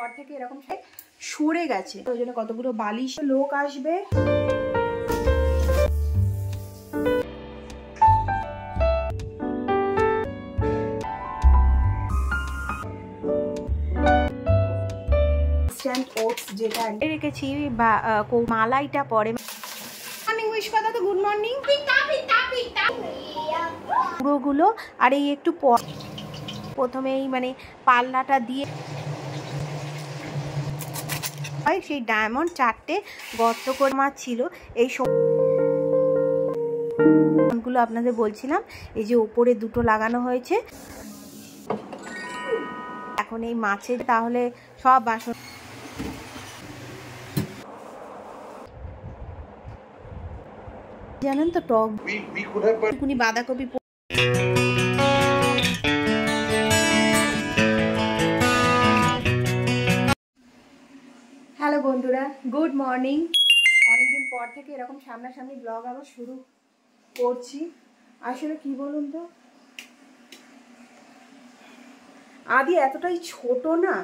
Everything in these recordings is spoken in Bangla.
পর থেকে এরকম সরে গেছে, ওই জন্য কতগুলো বালিশ লোক আসবে। ওটস যেটা রেখেছি বা মালাইটা পরে গুড মর্নিং পুরোগুলো। আর এই একটু প্রথমেই মানে পাল্লাটা দিয়ে সেই ডায়মন্ড 4টে গর্ত করে মাছ ছিল। এই গুলো আপনাদের বলছিলাম, এই যে উপরে 2টো লাগানো হয়েছে। এখন এই মাছের তাহলে সব বাসন জানেন তো টক বাঁধাকপি। হ্যালো বন্ধুরা, গুড মর্নিং। অনেকদিন পর থেকে এরকম সামনাসামনি ব্লগ আবার শুরু করছি। আসলে কি বলুন তো, আদি এতটাই ছোট না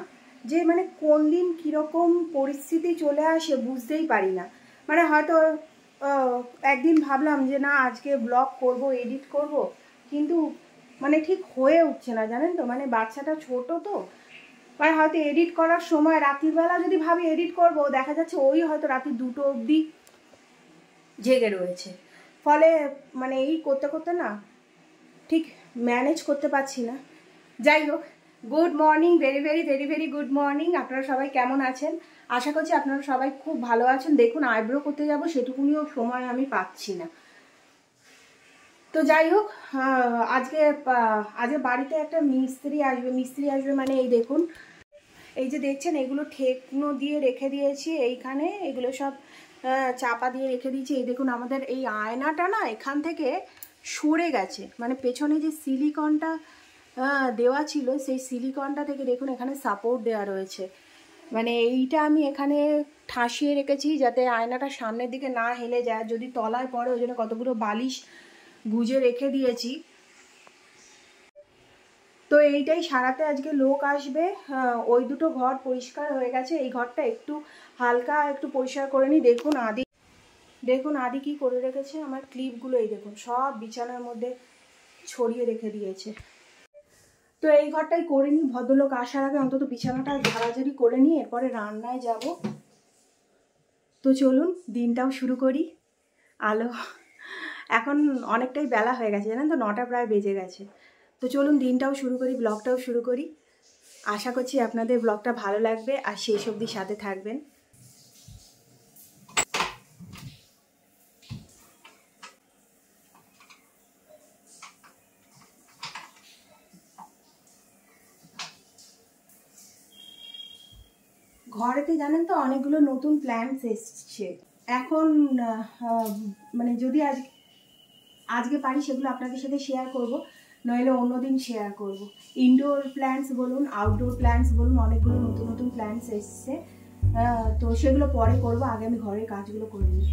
যে মানে কোন দিন কীরকম পরিস্থিতি চলে আসে বুঝতেই পারি না। মানে হয়তো একদিন ভাবলাম যে না আজকে ব্লগ করব, এডিট করব, কিন্তু মানে ঠিক হয়ে উঠছে না জানেন তো। মানে বাচ্চাটা ছোট তো, মানে হয়তো এডিট করার সময় রাত্রিবেলা যদি ভাবি এডিট করব, দেখা যাচ্ছে ওই হয়তো রাত্রি 2টো অবধি জেগে রয়েছে। ফলে মানে এই করতে করতে না ঠিক ম্যানেজ করতে পারছি না। যাই হোক, good morning, very very very very good morning. আপনারা সবাই কেমন আছেন? আশা করছি আপনারা সবাই খুব ভালো আছেন। দেখুন, আইব্রো করতে যাব সেটুকুনিও সময় আমি পাচ্ছি না। তো যাই হোক, আজকে বাড়িতে একটা মিস্ত্রি আসবে মানে এই দেখুন, এই যে দেখছেন এগুলো ঠেকনো দিয়ে রেখে দিয়েছি এইখানে, এগুলো সব চাপা দিয়ে রেখে দিয়েছি। এই দেখুন আমাদের এই আয়নাটা না এখান থেকে সরে গেছে, মানে পেছনে যে সিলিকনটা দেওয়া ছিল সেই সিলিকনটা থেকে দেখুন এখানে সাপোর্ট দেওয়া রয়েছে। মানে এইটা আমি এখানে ঠাসিয়ে রেখেছি যাতে আয়নাটা সামনের দিকে না হেলে যায়, যদি তলায় পড়ে, ওই জন্য কতগুলো বালিশ গুজে রেখে দিয়েছি। তো এইটাই সারাতে আজকে লোক আসবে। ওই 2টো ঘর পরিষ্কার হয়ে গেছে, এই ঘরটা একটু হালকা একটু পরিষ্কার করে নিই। দেখুন আদি কি করে রেখেছে, আমার ক্লিপগুলো এই দেখুন সব বিছানার মধ্যে ছড়িয়ে রেখে দিয়েছে। তো এই ঘরটাই করে নিই, ভদ্রলোক আসার আগে অন্তত বিছানাটা ঝাড়াঝাড়ি করে নিই, এরপরে রান্নায় যাব। তো চলুন দিনটাও শুরু করি। এখন অনেকটাই বেলা হয়ে গেছে জানেন তো, 9টা প্রায় বেজে গেছে। তো চলুন দিনটাও শুরু করি, ব্লগটাও শুরু করি। আশা করছি আপনাদের ব্লগটা ভালো লাগবে আর শেষ অবধি সাথে থাকবেন। ঘরেতে জানেন তো অনেকগুলো নতুন প্ল্যান্টস এসছে। এখন মানে যদি আজকে পারি সেগুলো আপনাদের সাথে শেয়ার করব, নইলে অন্যদিন শেয়ার করব। ইনডোর প্ল্যান্টস বলুন, আউটডোর প্ল্যান্টস বলুন, অনেকগুলো নতুন নতুন প্ল্যান্টস এসছে। তো সেগুলো পরে করব, আগে আমি ঘরের কাজগুলো করে নিই।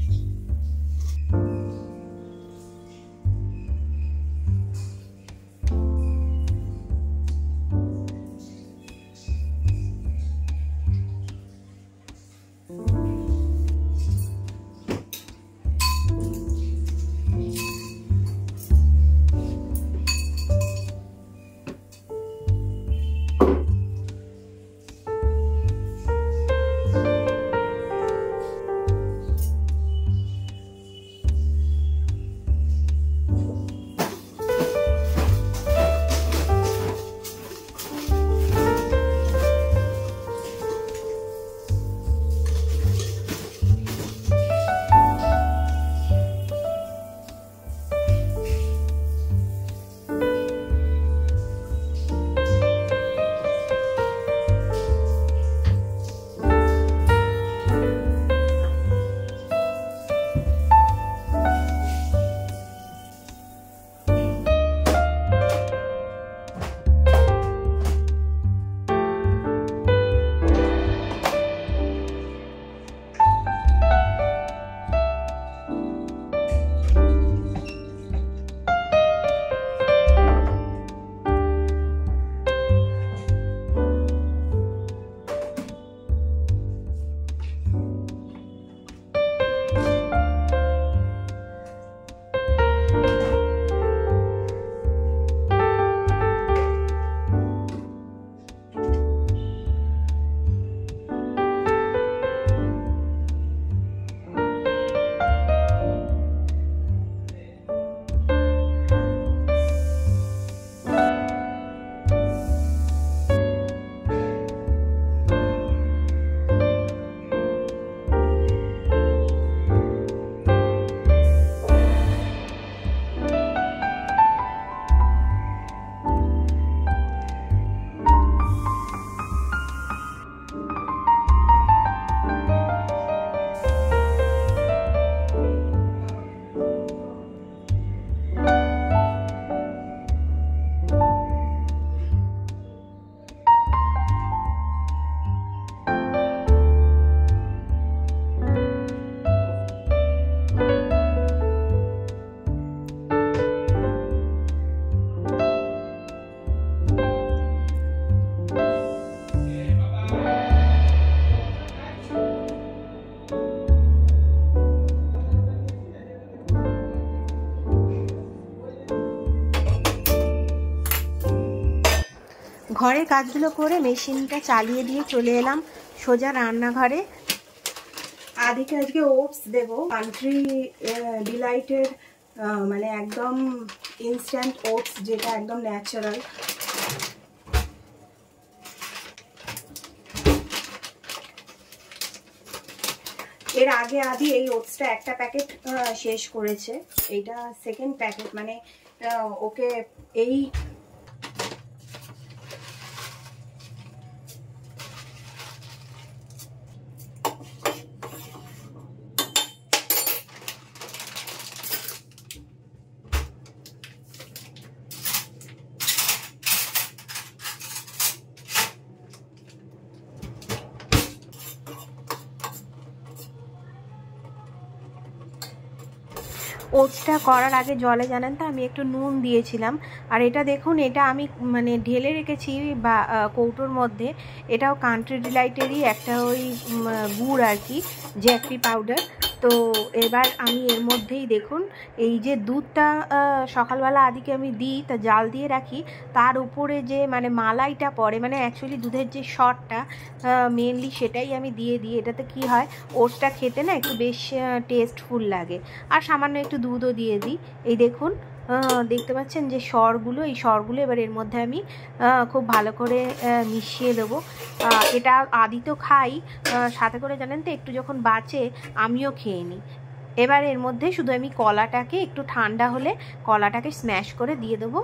ঘরের কাজগুলো করে মেশিনটা চালিয়ে দিয়ে চলে এলাম সোজা রান্নাঘরে। আদিকে আজকে ওটস দেবো, কান্ট্রি ডিলাইটের মানে একদম ইনস্ট্যান্ট ওটস, যেটা একদম ন্যাচারাল। এর আগে আদি এই ওটসটা একটা প্যাকেট শেষ করেছে, এইটা সেকেন্ড প্যাকেট। মানে ওকে এই ওটসটা করার আগে জলে জানেন তো আমি একটু নুন দিয়েছিলাম। আর এটা দেখুন, এটা আমি মানে ঢেলে রেখেছি বা কৌটোর মধ্যে। এটাও কান্ট্রি ডিলাইটেরই একটা ওই গুড় আর কি, জ্যাকরি পাউডার। তো এবার আমি এর মধ্যেই দেখুন এই যে দুধটা সকালবেলা আদিকে আমি দিই, তা জাল দিয়ে রাখি, তার উপরে যে মানে মালাইটা পড়ে, মানে অ্যাকচুয়ালি দুধের যে শটটা মেনলি সেটাই আমি দিয়ে দিই। এটাতে কি হয়, ওটসটা খেতে না একটু বেশ টেস্টফুল লাগে। আর সামান্য একটু দুধও দিয়ে দিই। এই দেখুন দেখতে পাচ্ছেন যে সরগুলো, এই সরগুলো এবার এর মধ্যে আমি খুব ভালো করে মিশিয়ে দেবো। এটা আদি তো খাই, সাথে করে জানেন তো একটু যখন বাঁচে আমিও খেয়ে নিই। এবার এর মধ্যে শুধু আমি কলাটাকে একটু ঠান্ডা হলে কলাটাকে স্ম্যাশ করে দিয়ে দেবো।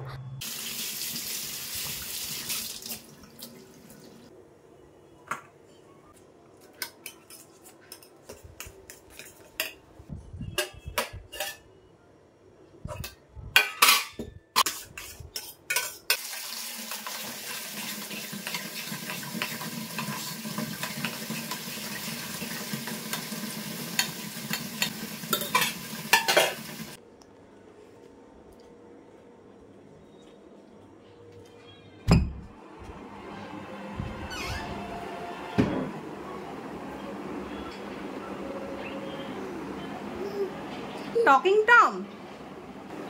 টকিং টম,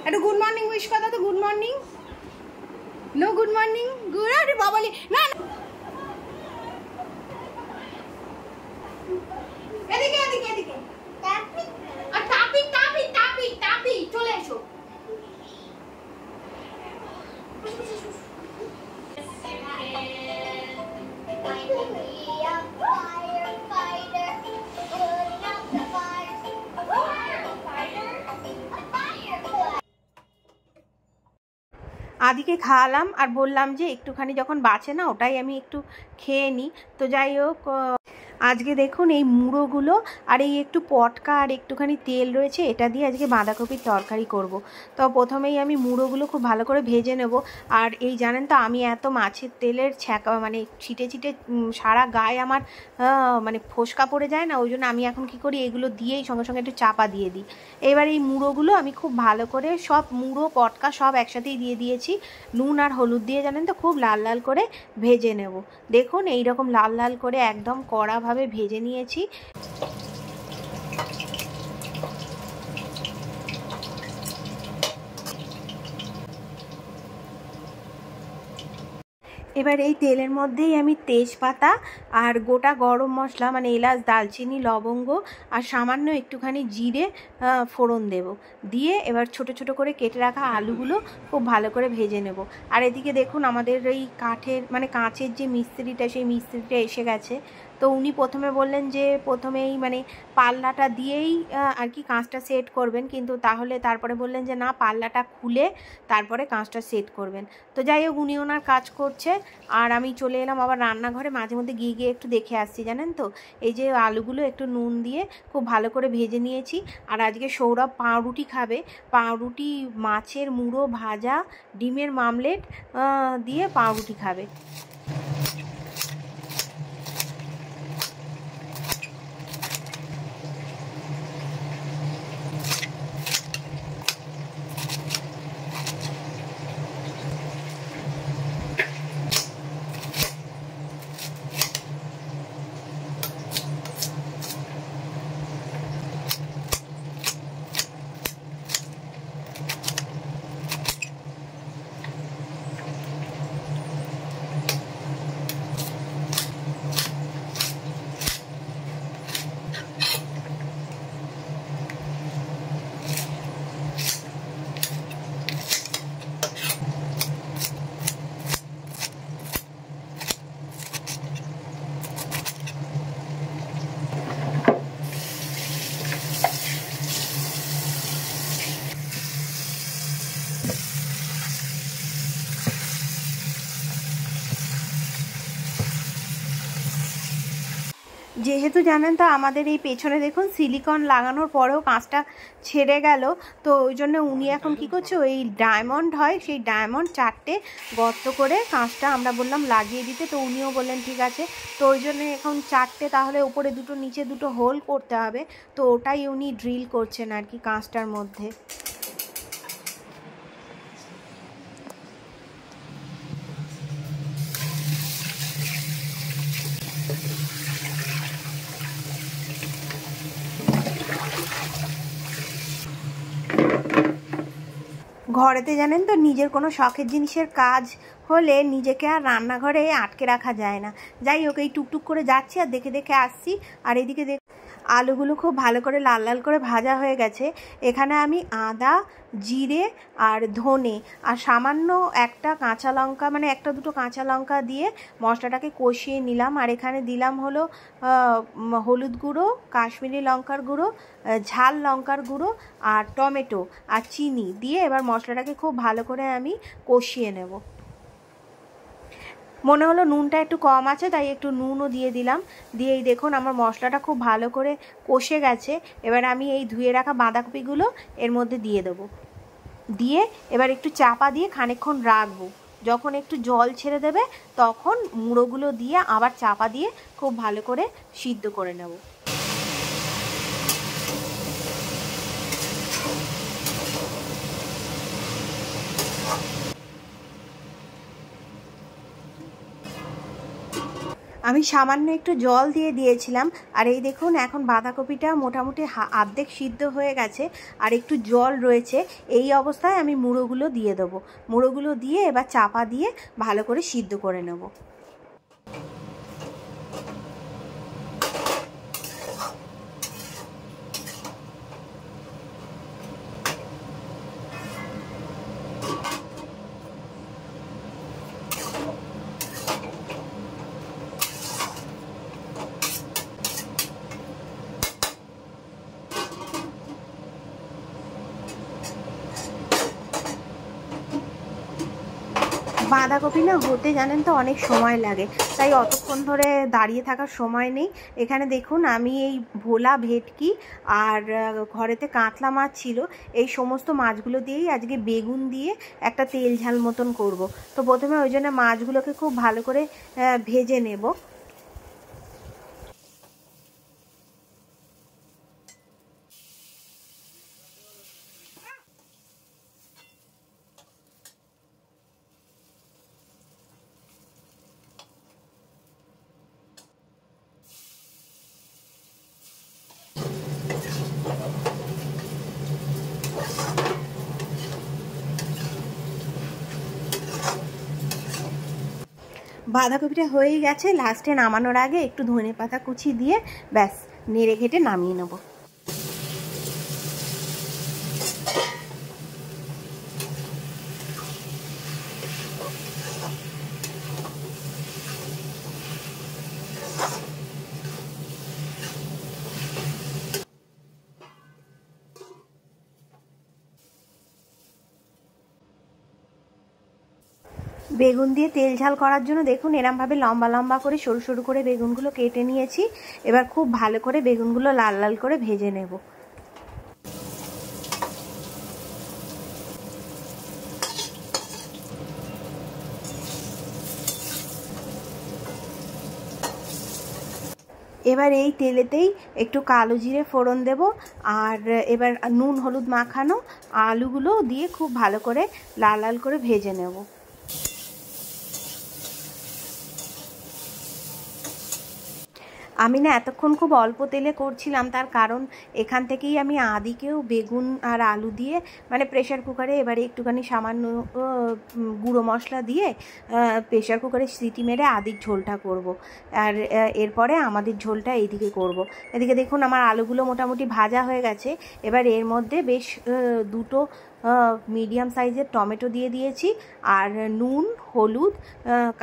একটু গুড মর্নিং উইশ কথা তো। Good morning, no good morning, good. আরে বাবালি, না এদিকে এদিকে এদিকে, আর টাপি টাপি টাপি টাপি চলে এসো। আদিকে খাওয়ালাম আর বললাম যে একটুখানি যখন বাঁচে না ওটাই আমি একটু খেয়ে নিই। তো যাই হোক, আজকে দেখুন এই মুড়োগুলো আর এই একটু পটকা আর একটুখানি তেল রয়েছে, এটা দিয়ে আজকে বাঁধাকপির তরকারি করব। তো প্রথমেই আমি মুড়োগুলো খুব ভালো করে ভেজে নেব। আর এই জানেন তো আমি এত মাছের তেলের ছ্যাঁকা মানে ছিটে ছিটে সারা গায়ে আমার মানে ফোসকা পড়ে যায় না, ওই জন্য আমি এখন কি করি, এগুলো দিয়েই সঙ্গে সঙ্গে একটু চাপা দিয়ে দিই। এবার এই মুড়োগুলো আমি খুব ভালো করে সব মুড়ো পটকা সব একসাথেই দিয়ে দিয়েছি, নুন আর হলুদ দিয়ে জানেন তো খুব লাল লাল করে ভেজে নেব। দেখুন এই রকম লাল লাল করে একদম কড়াভাবে ভেজে নিয়েছি। এবার এই তেলের মধ্যেই আমি তেজপাতা আর গোটা গরম মশলা মানে এলাচ, দালচিনি, লবঙ্গ আর সামান্য একটুখানি জিরে ফোড়ন দেব। দিয়ে এবার ছোট ছোট করে কেটে রাখা আলুগুলো খুব ভালো করে ভেজে নেব। আর এদিকে দেখুন আমাদের এই কাঠের মানে কাঁচের যে মিস্ত্রিটা, সেই মিস্ত্রিটা এসে গেছে। তো উনি প্রথমে বললেন যে প্রথমেই মানে পাল্লাটা দিয়েই আর কি কাঁচটা সেট করবেন, কিন্তু তারপরে বললেন যে না, পাল্লাটা খুলে তারপরে কাঁচটা সেট করবেন। তো যাই হোক, উনি ওনার কাজ করছে আর আমি চলে এলাম আবার রান্নাঘরে। মাঝে মধ্যে গিয়ে গিয়ে একটু দেখে আসছি জানেন তো। এই যে আলুগুলো একটু নুন দিয়ে খুব ভালো করে ভেজে নিয়েছি। আর আজকে সৌরভ পাউরুটি খাবে, পাউরুটি মাছের মুড়ো ভাজা, ডিমের মামলেট দিয়ে পাউরুটি খাবে। যেহেতু জানেন তো আমাদের এই পেছনে দেখুন সিলিকন লাগানোর পরেও কাঁচটা ছেড়ে গেল, তো ওই জন্য উনি এখন কি করছে, ওই ডায়মন্ড হয় সেই ডায়মন্ড 4টে গর্ত করে কাঁচটা আমরা বললাম লাগিয়ে দিতে, তো উনিও বললেন ঠিক আছে। তো ওই জন্য এখন 4টে, তাহলে উপরে 2টো নিচে 2টো হোল করতে হবে, তো ওটাই উনি ড্রিল করছেন আর কি কাঁচটার মধ্যে। ঘরেতে জানেন তো নিজের কোনো শখের জিনিসের কাজ হলে নিজেকে আর রান্নাঘরে আটকে রাখা যায় না। যাই হোক, এই টুকটুক করে যাচ্ছি আর দেখে দেখে আসছি। আর এদিকে আলুগুলো খুব ভালো করে লাল লাল করে ভাজা হয়ে গেছে। এখানে আমি আদা, জিরে আর ধনে আর সামান্য একটা কাঁচা লঙ্কা, মানে 1-2টো কাঁচা লঙ্কা দিয়ে মশলাটাকে কষিয়ে নিলাম। আর এখানে দিলাম হলো হলুদ গুঁড়ো, কাশ্মীরি লঙ্কার গুঁড়ো, ঝাল লঙ্কার গুঁড়ো আর টমেটো আর চিনি দিয়ে এবার মশলাটাকে খুব ভালো করে আমি কষিয়ে নেব। মনে হলো নুনটা একটু কম আছে, তাই একটু নুনও দিয়ে দিলাম। দিয়েই দেখুন আমার মশলাটা খুব ভালো করে কষে গেছে। এবার আমি এই ধুয়ে রাখা বাঁধাকপিগুলো এর মধ্যে দিয়ে দেবো। দিয়ে এবার একটু চাপা দিয়ে খানিকক্ষণ রাখবো। যখন একটু জল ছেড়ে দেবে তখন মুড়োগুলো দিয়ে আবার চাপা দিয়ে খুব ভালো করে সিদ্ধ করে নেব। আমি সামান্য একটু জল দিয়ে দিয়েছিলাম। আর এই দেখুন এখন বাঁধাকপিটা মোটামুটি অর্ধেক সিদ্ধ হয়ে গেছে আর একটু জল রয়েছে। এই অবস্থায় আমি মুড়োগুলো দিয়ে দেবো। মুড়োগুলো দিয়ে এবার চাপা দিয়ে ভালো করে সিদ্ধ করে নেব। বাঁধাকপি না হতে জানেন তো অনেক সময় লাগে, তাই অতক্ষণ ধরে দাঁড়িয়ে থাকার সময় নেই। এখানে দেখুন আমি এই ভোলা, ভেটকি আর ঘরেতে কাতলা মাছ ছিল, এই সমস্ত মাছগুলো দিয়েই আজকে বেগুন দিয়ে একটা তেল ঝাল মতন করব। তো প্রথমে ওই জন্য মাছগুলোকে খুব ভালো করে ভেজে নেব। বাঁধাকপিটা হয়েই গেছে, লাস্টে নামানোর আগে একটু ধনেপাতা কুচি দিয়ে ব্যাস নেড়ে ঘেটে নামিয়ে নেব। বেগুন দিয়ে তেল ঝাল করার জন্য দেখুন এরমভাবে লম্বা লম্বা করে সরু সরু করে বেগুনগুলো কেটে নিয়েছি। এবার খুব ভালো করে বেগুনগুলো লাল লাল করে ভেজে নেব। এবার এই তেলেতেই একটু কালো জিরে ফোড়ন দেব। আর এবার নুন হলুদ মাখানো আলুগুলো দিয়ে খুব ভালো করে লাল লাল করে ভেজে নেব। আমি না এতক্ষণ খুব অল্প তেলে করছিলাম, তার কারণ এখান থেকেই আমি আদিকেও বেগুন আর আলু দিয়ে মানে প্রেশার কুকারে এবারে একটুখানি সামান্য গুঁড়ো মশলা দিয়ে প্রেশার কুকারে সিটি মেরে আদির ঝোলটা করব। আর এরপরে আমাদের ঝোলটা এইদিকে করব। এদিকে দেখুন আমার আলুগুলো মোটামুটি ভাজা হয়ে গেছে। এবার এর মধ্যে বেশ 2টো মিডিয়াম সাইজের টমেটো দিয়ে দিয়েছি। আর নুন, হলুদ,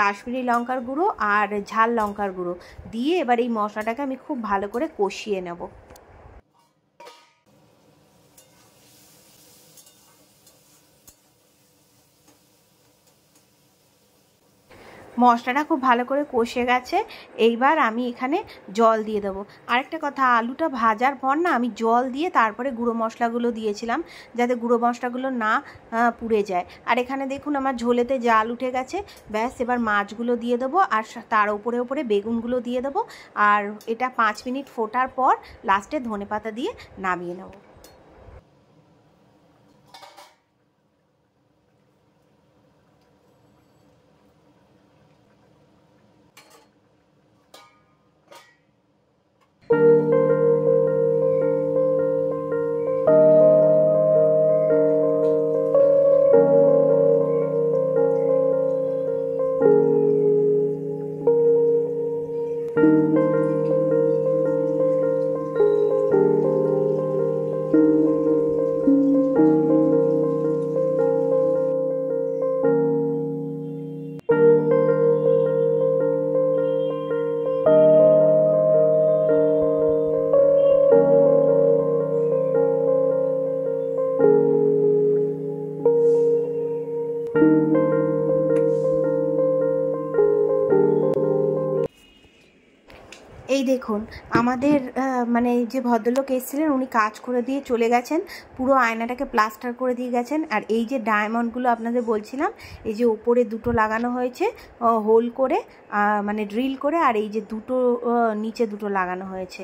কাশ্মীরি লঙ্কার গুঁড়ো আর ঝাল লঙ্কার গুঁড়ো দিয়ে এবার এই মশলাটাকে আমি খুব ভালো করে কষিয়ে নেব। মশলাটা খুব ভালো করে কষে গেছে। এইবার আমি এখানে জল দিয়ে দেবো। আরেকটা কথা, আলুটা ভাজার পর না আমি জল দিয়ে তারপরে গুঁড়ো মশলাগুলো দিয়েছিলাম, যাতে গুঁড়ো মশলাগুলো না পুড়ে যায়। আর এখানে দেখুন আমার ঝোলেতে জাল উঠে গেছে। ব্যাস, এবার মাছগুলো দিয়ে দেবো আর তার উপরে উপরে বেগুনগুলো দিয়ে দেবো। আর এটা 5 মিনিট ফোটার পর লাস্টে ধনেপাতা দিয়ে নামিয়ে নেব। এই দেখুন আমাদের মানে যে ভদ্রলোক এসেছিলেন উনি কাজ করে দিয়ে চলে গেছেন, পুরো আয়নাটাকে প্লাস্টার করে দিয়ে গেছেন। আর এই যে ডায়মন্ডগুলো আপনাদের বলছিলাম, এই যে ওপরে দুটো লাগানো হয়েছে হোল করে, মানে ড্রিল করে, আর এই যে দুটো নিচে দুটো লাগানো হয়েছে,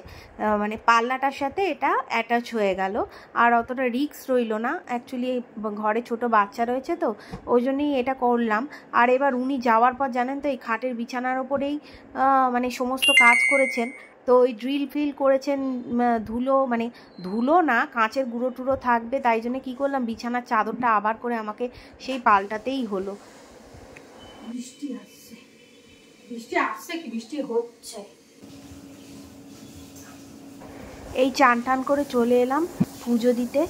মানে পাল্লাটার সাথে এটা অ্যাটাচ হয়ে গেল। আর অতটা রিস্ক রইল না, অ্যাকচুয়ালি ঘরে ছোট বাচ্চা রয়েছে তো ওই জন্যই এটা করলাম। আর এবার উনি যাওয়ার পর জানেন তো এই খাটের বিছানার ওপরেই মানে সমস্ত কাজ করেছেন। তো ওই ড্রিল ফিল করেছেন, ধুলো মানে ধুলো না, কাঁচের গুঁড়ো টুড়ো থাকবে, তাই জন্য কী করলাম, বিছানার চাদরটা আবার করে আমাকে সেই পাল্টাতেই হলো। বৃষ্টি আসছে, বৃষ্টি আসছে কি বৃষ্টি হচ্ছে। এই চান টান করে চলে এলাম পুজো দিতে।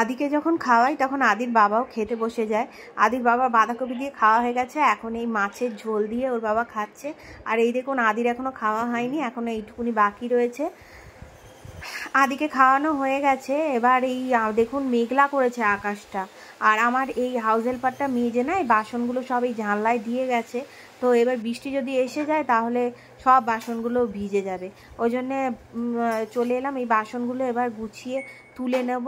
আদিকে যখন খাওয়াই তখন আদির বাবাও খেতে বসে যায়। আদির বাবা বাঁধাকপি দিয়ে খাওয়া হয়ে গেছে, এখন এই মাছের ঝোল দিয়ে ওর বাবা খাচ্ছে। আর এই দেখুন আদির এখনও খাওয়া হয়নি, এখনও এইটুকুনি বাকি রয়েছে। আদিকে খাওয়ানো হয়ে গেছে, এবার এই দেখুন মেঘলা করেছে আকাশটা। আর আমার এই হাউস হেল্পারটা মেজে না এই বাসনগুলো সব এই জানলায় দিয়ে গেছে। তো এবার বৃষ্টি যদি এসে যায় তাহলে সব বাসনগুলো ভিজে যাবে, ওই জন্যে চলে এলাম। এই বাসনগুলো এবার গুছিয়ে তুলে নেব।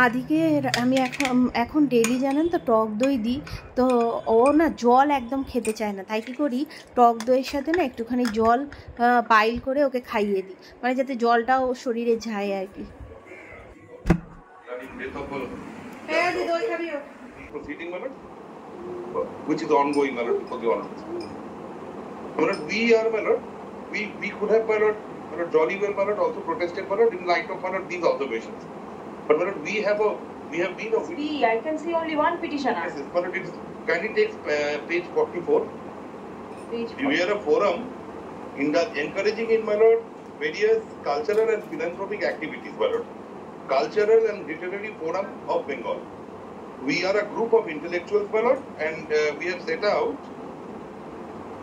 আদিকে আমি এখন ডেইলি জানেন তো টক দই দিই, তো ও না জল একদম খেতে চায় না, তাই কী করি টক দইয়ের সাথে না একটুখানি জল বাইল করে ওকে খাইয়ে দিই, মানে যাতে জলটাও শরীরে যায় আর কি। Which is ongoing, my lord, for the honor. My lord, we are, my lord, we could have, my lord, jolly well, my lord, also protested, my lord, in light of, my lord, these observations. But, my lord, we have been a... I can see only one petitioner. Yes, my lord, it kindly takes page 44. Page 44. We are a forum encouraging in, my lord, various cultural and philanthropic activities, my lord. Cultural and literary forum of Bengal. We are a group of intellectuals, my lord, and we have set out,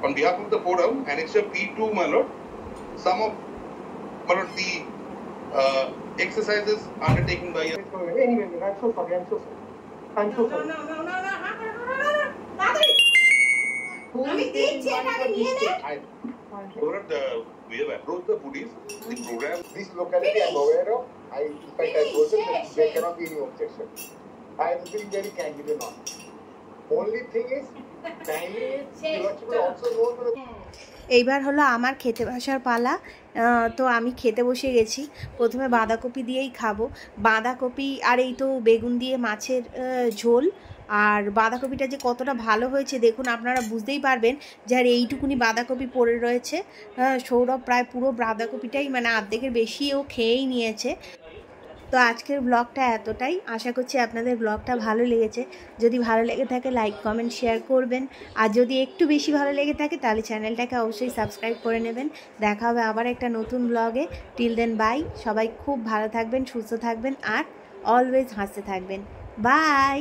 on behalf of the forum, Annexure P2, my lord, some of, my lord, the exercises undertaken by... Anyway, I'm so sorry. I'm so sorry. No. We have approached the foodies, the program. This locality I'm aware of. In fact, I told them that there cannot be any objection. I am being very candid and honest. Only thing is, kindly, you should also know that. এইবার হলো আমার খেতে বসার পালা। তো আমি খেতে বসে গেছি। প্রথমে বাঁধাকপি দিয়েই খাবো, বাঁধাকপি আর এই তো বেগুন দিয়ে মাছের ঝোল। আর বাঁধাকপিটা যে কতটা ভালো হয়েছে দেখুন, আপনারা বুঝতেই পারবেন যে আর এইটুকুনি বাঁধাকপি পড়ে রয়েছে। সৌরভ প্রায় পুরো বাঁধাকপিটাই মানে অর্ধেকের বেশি ও খেয়েই নিয়েছে। তো আজকের ব্লগটা এতটাই, আশা করছি আপনাদের ব্লগটা ভালো লেগেছে। যদি ভালো লেগে থাকে লাইক কমেন্ট শেয়ার করবেন, আর যদি একটু বেশি ভালো লেগে থাকে তাহলে চ্যানেলটাকে অবশ্যই সাবস্ক্রাইব করে নেবেন। দেখা হবে আবার একটা নতুন ব্লগে। Till then bye. সবাই খুব ভালো থাকবেন, সুস্থ থাকবেন আর অলওয়েজ হাসতে থাকবেন। বাই।